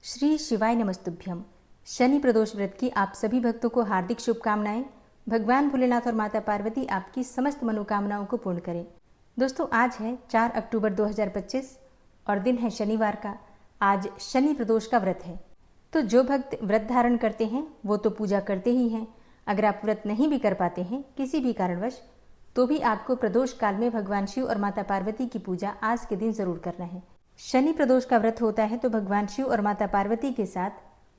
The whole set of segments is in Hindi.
श्री शिवाय नमस्तुभ्यम। शनि प्रदोष व्रत की आप सभी भक्तों को हार्दिक शुभकामनाएं। भगवान भोलेनाथ और माता पार्वती आपकी समस्त मनोकामनाओं को पूर्ण करें। दोस्तों, आज है 4 अक्टूबर 2025 और दिन है शनिवार का। आज शनि प्रदोष का व्रत है, तो जो भक्त व्रत धारण करते हैं वो तो पूजा करते ही हैं। अगर आप व्रत नहीं भी कर पाते हैं किसी भी कारणवश, तो भी आपको प्रदोष काल में भगवान शिव और माता पार्वती की पूजा आज के दिन जरूर करना है। शनि प्रदोष का व्रत होता है तो भगवान शिव और माता पार्वती के साथ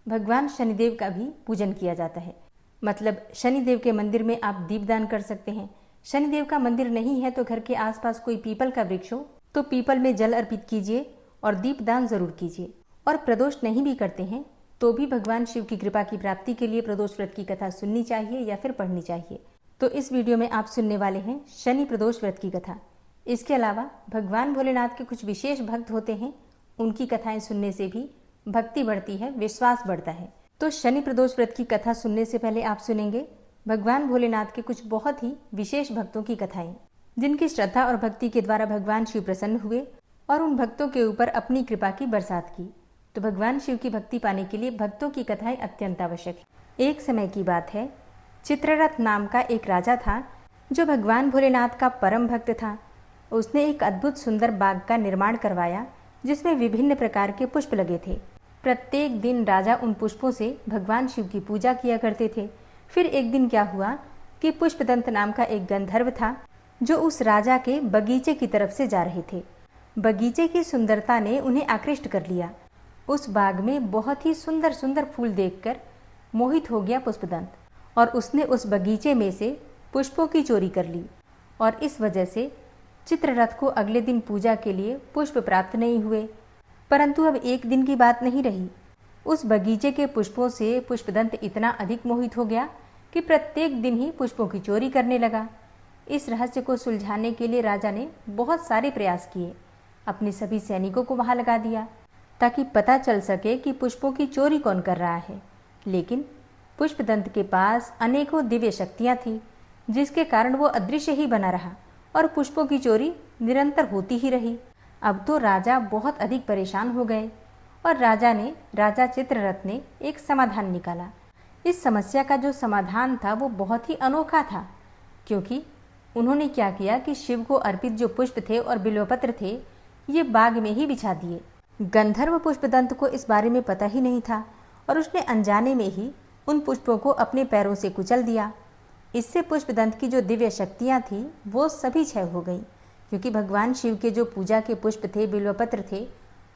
भगवान शनिदेव का भी पूजन किया जाता है। मतलब शनिदेव के मंदिर में आप दीपदान कर सकते हैं। शनिदेव का मंदिर नहीं है तो घर के आसपास कोई पीपल का वृक्ष हो तो पीपल में जल अर्पित कीजिए और दीपदान जरूर कीजिए। और प्रदोष नहीं भी करते हैं तो भी भगवान शिव की कृपा की प्राप्ति के लिए प्रदोष व्रत की कथा सुननी चाहिए या फिर पढ़नी चाहिए। तो इस वीडियो में आप सुनने वाले हैं शनि प्रदोष व्रत की कथा। इसके अलावा भगवान भोलेनाथ के कुछ विशेष भक्त होते हैं, उनकी कथाएं सुनने से भी भक्ति बढ़ती है, विश्वास बढ़ता है। तो शनि प्रदोष व्रत की कथा सुनने से पहले आप सुनेंगे भगवान भोलेनाथ के कुछ बहुत ही विशेष भक्तों की कथाएं, जिनकी श्रद्धा और भक्ति के द्वारा भगवान शिव प्रसन्न हुए और उन भक्तों के ऊपर अपनी कृपा की बरसात की। तो भगवान शिव की भक्ति पाने के लिए भक्तों की कथाएं अत्यंत आवश्यक है। एक समय की बात है, चित्ररथ नाम का एक राजा था जो भगवान भोलेनाथ का परम भक्त था। उसने एक अद्भुत सुंदर बाग का निर्माण करवाया जिसमें विभिन्न प्रकार के पुष्प लगे थे। प्रत्येक दिन राजा उन पुष्पों से भगवान शिव की पूजा किया करते थे। फिर एक दिन क्या हुआ कि पुष्पदंत नाम का एक गंधर्व था जो उस राजा के बगीचे की तरफ से जा रहे थे। बगीचे की सुंदरता ने उन्हें आकृष्ट कर लिया। उस बाग में बहुत ही सुंदर सुंदर फूल देखकर मोहित हो गया पुष्पदंत, और उसने उस बगीचे में से पुष्पों की चोरी कर ली। और इस वजह से चित्ररथ को अगले दिन पूजा के लिए पुष्प प्राप्त नहीं हुए। परंतु अब एक दिन की बात नहीं रही। उस बगीचे के पुष्पों से पुष्पदंत इतना अधिक मोहित हो गया कि प्रत्येक दिन ही पुष्पों की चोरी करने लगा। इस रहस्य को सुलझाने के लिए राजा ने बहुत सारे प्रयास किए। अपने सभी सैनिकों को वहां लगा दिया ताकि पता चल सके कि पुष्पों की चोरी कौन कर रहा है। लेकिन पुष्पदंत के पास अनेकों दिव्य शक्तियां थी, जिसके कारण वो अदृश्य ही बना रहा और पुष्पों की चोरी निरंतर होती ही रही। अब तो राजा बहुत अधिक परेशान हो गए और राजा चित्ररथ ने एक समाधान निकाला। इस समस्या का जो समाधान था वो बहुत ही अनोखा था, क्योंकि उन्होंने क्या किया कि शिव को अर्पित जो पुष्प थे और बिल्वपत्र थे ये बाग में ही बिछा दिए। गंधर्व पुष्पदंत को इस बारे में पता ही नहीं था और उसने अनजाने में ही उन पुष्पों को अपने पैरों से कुचल दिया। इससे पुष्पदंत की जो दिव्य शक्तियां थी वो सभी क्षय हो गई, क्योंकि भगवान शिव के जो पूजा के पुष्प थे, बिल्वपत्र थे,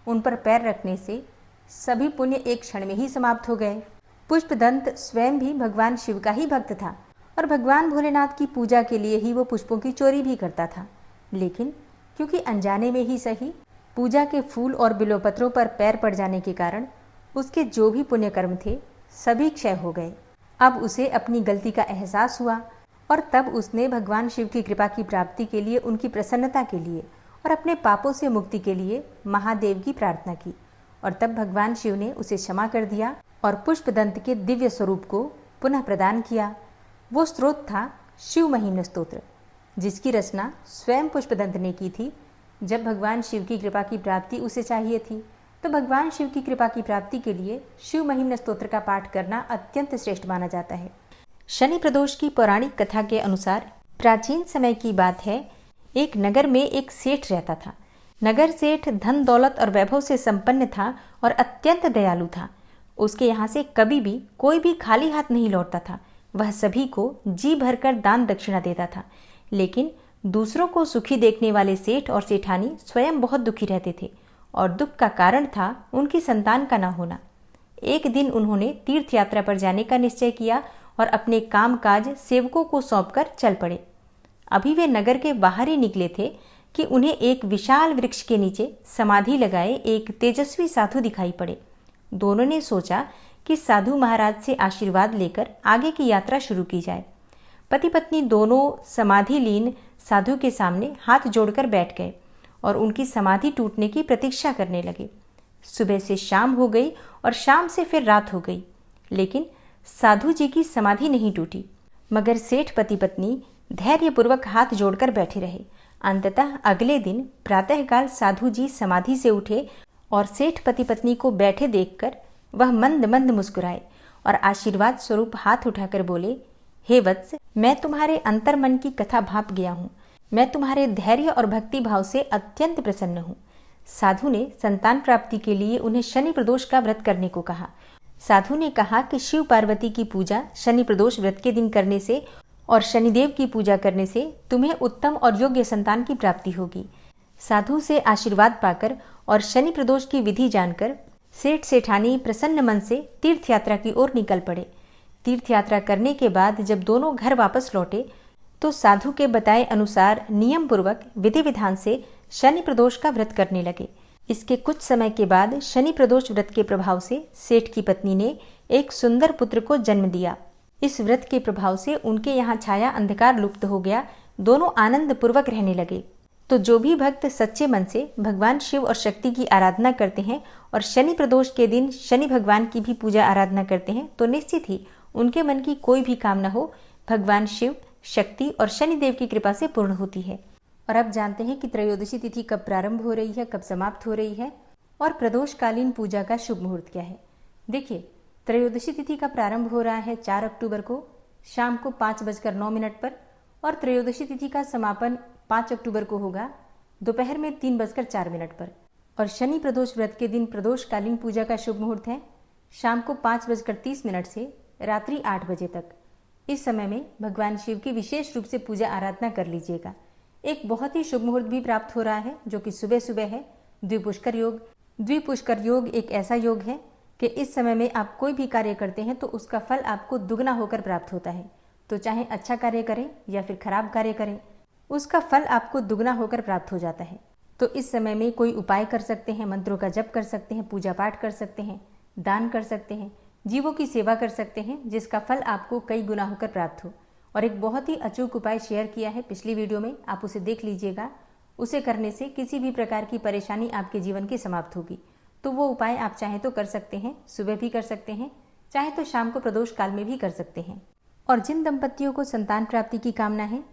उन पर पैर रखने से सभी पुण्य एक क्षण में ही समाप्त हो गए। पुष्पदंत स्वयं भी भगवान शिव का ही भक्त था और भगवान भोलेनाथ की पूजा के लिए ही वो पुष्पों की चोरी भी करता था। लेकिन क्योंकि अनजाने में ही सही पूजा के फूल और बिल्वपत्रों पर पैर पड़ जाने के कारण उसके जो भी पुण्य कर्म थे सभी क्षय हो गए। अब उसे अपनी गलती का एहसास हुआ और तब उसने भगवान शिव की कृपा की प्राप्ति के लिए, उनकी प्रसन्नता के लिए और अपने पापों से मुक्ति के लिए महादेव की प्रार्थना की। और तब भगवान शिव ने उसे क्षमा कर दिया और पुष्पदंत के दिव्य स्वरूप को पुनः प्रदान किया। वो स्रोत था शिव महिम्न स्तोत्र, जिसकी रचना स्वयं पुष्पदंत ने की थी। जब भगवान शिव की कृपा की प्राप्ति उसे चाहिए थी तो भगवान शिव की कृपा की प्राप्ति के लिए शिव महिम्न स्तोत्र का पाठ करना अत्यंत श्रेष्ठ माना जाता है। शनि प्रदोष की पौराणिक कथा के अनुसार प्राचीन समय की बात है, एक नगर में एक सेठ रहता था। नगर सेठ धन दौलत और वैभव से संपन्न था और अत्यंत दयालु था। उसके यहाँ से कभी भी कोई भी खाली हाथ नहीं लौटता था। वह सभी को जी भरकर दान दक्षिणा देता था। लेकिन दूसरों को सुखी देखने वाले सेठ और सेठानी स्वयं बहुत दुखी रहते थे और दुख का कारण था उनकी संतान का न होना। एक दिन उन्होंने तीर्थ यात्रा पर जाने का निश्चय किया और अपने कामकाज सेवकों को सौंपकर चल पड़े। अभी वे नगर के बाहर ही निकले थे कि उन्हें एक विशाल वृक्ष के नीचे समाधि लगाए एक तेजस्वी साधु दिखाई पड़े। दोनों ने सोचा कि साधु महाराज से आशीर्वाद लेकर आगे की यात्रा शुरू की जाए। पति पत्नी दोनों समाधि लीन साधु के सामने हाथ जोड़कर बैठ गए और उनकी समाधि टूटने की प्रतीक्षा करने लगे। सुबह से शाम हो गई और शाम से फिर रात हो गई, लेकिन साधु जी की समाधि नहीं टूटी। मगर सेठ पति पत्नी धैर्यपूर्वक हाथ जोड़कर बैठे रहे। अंततः अगले दिन प्रातःकाल साधु जी समाधि से उठे और सेठ पति पत्नी को बैठे देखकर वह मंद मंद मुस्कुराए और आशीर्वाद स्वरूप हाथ उठाकर बोले, हे वत्स, मैं तुम्हारे अंतर्मन की कथा भाप गया हूँ। मैं तुम्हारे धैर्य और भक्ति भाव से अत्यंत प्रसन्न हूँ। साधु ने संतान प्राप्ति के लिए उन्हें शनि प्रदोष का व्रत करने को कहा। साधु ने कहा कि शिव पार्वती की पूजा शनि प्रदोष व्रत के दिन करने से और शनिदेव की पूजा करने से तुम्हें उत्तम और योग्य संतान की प्राप्ति होगी। साधु से आशीर्वाद पाकर और शनि प्रदोष की विधि जानकर सेठ सेठानी प्रसन्न मन से तीर्थ यात्रा की ओर निकल पड़े। तीर्थ यात्रा करने के बाद जब दोनों घर वापस लौटे तो साधु के बताए अनुसार नियम पूर्वक विधि विधान से शनि प्रदोष का व्रत करने लगे। इसके कुछ समय के बाद शनि प्रदोष व्रत के प्रभाव से सेठ की पत्नी ने एक सुंदर पुत्र को जन्म दिया। इस व्रत के प्रभाव से उनके यहाँ छाया अंधकार लुप्त हो गया। दोनों आनंद पूर्वक रहने लगे। तो जो भी भक्त सच्चे मन से भगवान शिव और शक्ति की आराधना करते हैं और शनि प्रदोष के दिन शनि भगवान की भी पूजा आराधना करते हैं तो निश्चित ही उनके मन की कोई भी कामना हो भगवान शिव, शक्ति और शनिदेव की कृपा से पूर्ण होती है। और अब जानते हैं कि त्रयोदशी तिथि कब प्रारंभ हो रही है, कब समाप्त हो रही है और प्रदोषकालीन पूजा का शुभ मुहूर्त क्या है। देखिए, त्रयोदशी तिथि का प्रारंभ हो रहा है 4 अक्टूबर को शाम को 5:09 पर और त्रयोदशी तिथि का समापन 5 अक्टूबर को होगा दोपहर में 3:04 पर। और शनि प्रदोष व्रत के दिन प्रदोषकालीन पूजा का शुभ मुहूर्त है शाम को 5:30 से रात्रि 8 बजे तक। इस समय में भगवान शिव की विशेष रूप से पूजा आराधना कर लीजिएगा। एक बहुत ही शुभ मुहूर्त भी प्राप्त हो रहा है जो कि सुबह सुबह है, द्विपुष्कर योग। द्विपुष्कर योग एक ऐसा योग है कि इस समय में आप कोई भी कार्य करते हैं तो उसका फल आपको दुगना होकर प्राप्त होता है। तो चाहे अच्छा कार्य करें या फिर खराब कार्य करें, उसका फल आपको दुगना होकर प्राप्त हो जाता है। तो इस समय में कोई उपाय कर सकते हैं, मंत्रों का जप कर सकते हैं, पूजा पाठ कर सकते हैं, दान कर सकते हैं, जीवों की सेवा कर सकते हैं, जिसका फल आपको कई गुना होकर प्राप्त हो। और एक बहुत ही अचूक उपाय शेयर किया है पिछली वीडियो में, आप उसे देख लीजिएगा। उसे करने से किसी भी प्रकार की परेशानी आपके जीवन की समाप्त होगी। तो वो उपाय आप चाहे तो कर सकते हैं, सुबह भी कर सकते हैं, चाहे तो शाम को प्रदोष काल में भी कर सकते हैं। और जिन दंपतियों को संतान प्राप्ति की कामना है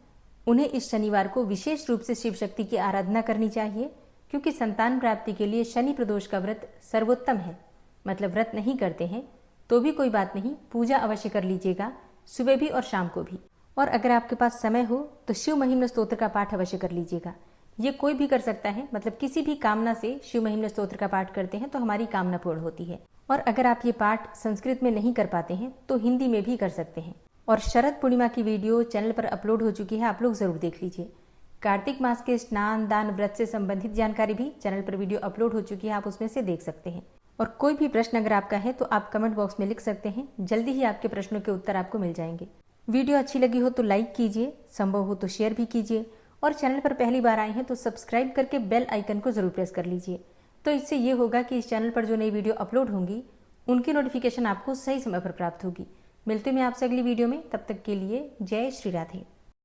उन्हें इस शनिवार को विशेष रूप से शिव शक्ति की आराधना करनी चाहिए, क्योंकि संतान प्राप्ति के लिए शनि प्रदोष का व्रत सर्वोत्तम है। मतलब व्रत नहीं करते हैं तो भी कोई बात नहीं, पूजा अवश्य कर लीजिएगा, सुबह भी और शाम को भी। और अगर आपके पास समय हो तो शिव महिम्न स्तोत्र का पाठ अवश्य कर लीजिएगा। ये कोई भी कर सकता है, मतलब किसी भी कामना से शिव महिम्न स्तोत्र का पाठ करते हैं तो हमारी कामना पूर्ण होती है। और अगर आप ये पाठ संस्कृत में नहीं कर पाते हैं तो हिंदी में भी कर सकते हैं। और शरद पूर्णिमा की वीडियो चैनल पर अपलोड हो चुकी है, आप लोग जरूर देख लीजिए। कार्तिक मास के स्नान दान व्रत से संबंधित जानकारी भी चैनल पर वीडियो अपलोड हो चुकी है, आप उसमें से देख सकते हैं। और कोई भी प्रश्न अगर आपका है तो आप कमेंट बॉक्स में लिख सकते हैं, जल्दी ही आपके प्रश्नों के उत्तर आपको मिल जाएंगे। वीडियो अच्छी लगी हो तो लाइक कीजिए, संभव हो तो शेयर भी कीजिए और चैनल पर पहली बार आए हैं तो सब्सक्राइब करके बेल आइकन को जरूर प्रेस कर लीजिए। तो इससे ये होगा कि इस चैनल पर जो नई वीडियो अपलोड होंगी उनकी नोटिफिकेशन आपको सही समय पर प्राप्त होगी। मिलते हैं आपसे अगली वीडियो में, तब तक के लिए जय श्री राधे।